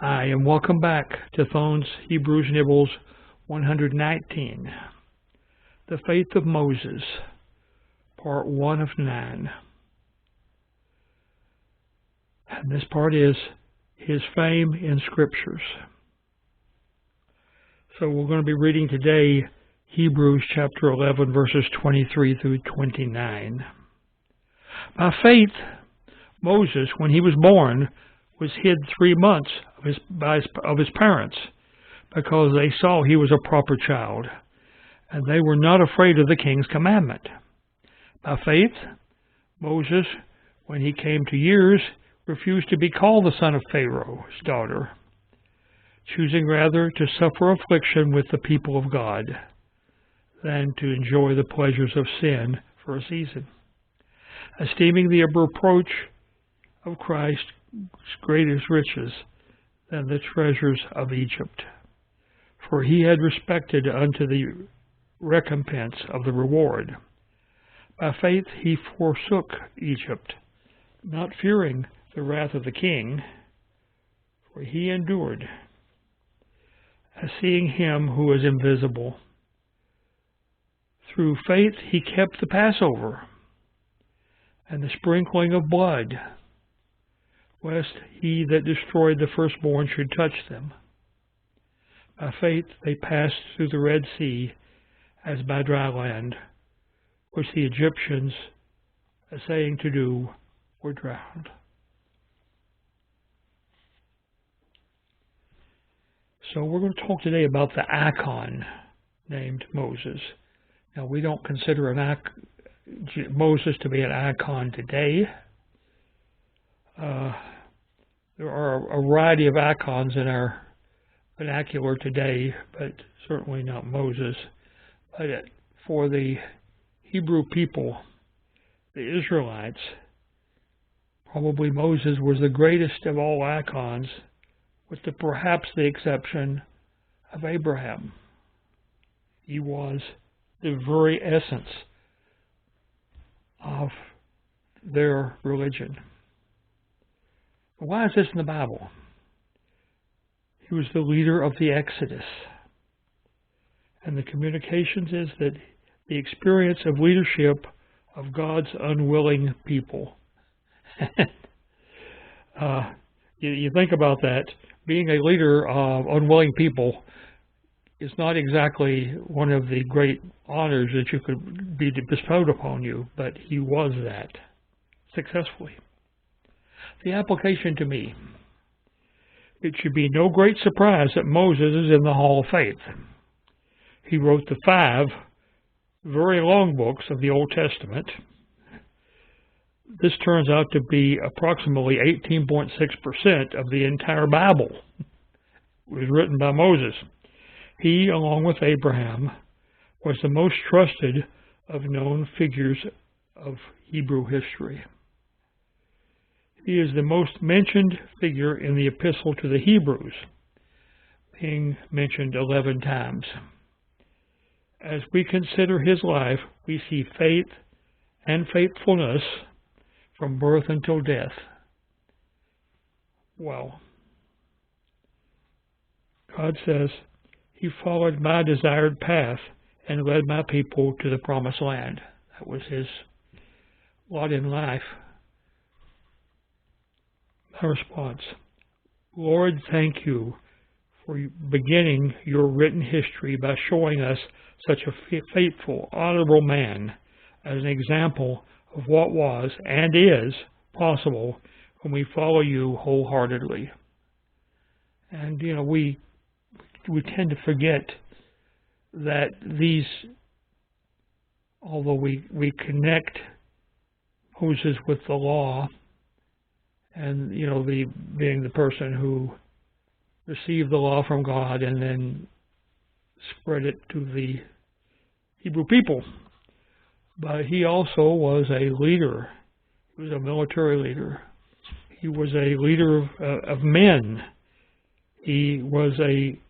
Hi, and welcome back to Thone's Hebrews Nibbles 119. The Faith of Moses, Part 1 of 9. And this part is his fame in Scriptures. So we're going to be reading today Hebrews chapter 11, verses 23 through 29. By faith, Moses, when he was born, was hid 3 months of his parents, because they saw he was a proper child, and they were not afraid of the king's commandment. By faith, Moses, when he came to years, refused to be called the son of Pharaoh's daughter, choosing rather to suffer affliction with the people of God than to enjoy the pleasures of sin for a season, esteeming the reproach of Christ greatest riches than the treasures of Egypt. For he had respected unto the recompense of the reward. By faith he forsook Egypt, not fearing the wrath of the king, for he endured, as seeing him who is invisible. Through faith he kept the Passover and the sprinkling of blood, lest he that destroyed the firstborn should touch them. By faith they passed through the Red Sea as by dry land, which the Egyptians, essaying to do, were drowned. So we're going to talk today about the icon named Moses. Now, we don't consider Moses to be an icon today. There are a variety of icons in our vernacular today, but certainly not Moses. But for the Hebrew people, the Israelites, probably Moses was the greatest of all icons, with perhaps the exception of Abraham. He was the very essence of their religion. Why is this in the Bible? He was the leader of the Exodus. And the communications is that the experience of leadership of God's unwilling people. You think about that. Being a leader of unwilling people is not exactly one of the great honors that you could be bestowed upon you, but he was that successfully. The application to me. It should be no great surprise that Moses is in the Hall of Faith. He wrote the 5 very long books of the Old Testament. This turns out to be approximately 18.6% of the entire Bible. It was written by Moses. He, along with Abraham, was the most trusted of known figures of Hebrew history. He is the most mentioned figure in the epistle to the Hebrews, being mentioned 11 times. As we consider his life, we see faith and faithfulness from birth until death. Well, God says, he followed my desired path and led my people to the promised land. That was his lot in life. My response: Lord, thank you for beginning your written history by showing us such a faithful, honorable man as an example of what was and is possible when we follow you wholeheartedly. And, we tend to forget that these, although we connect Moses with the law, and, being the person who received the law from God and then spread it to the Hebrew people. But he also was a leader. He was a military leader. He was a leader of men. He was an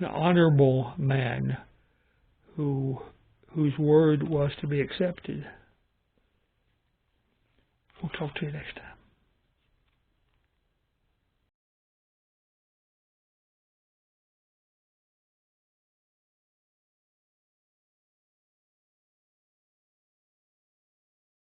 honorable man whose word was to be accepted. We'll talk to you next time.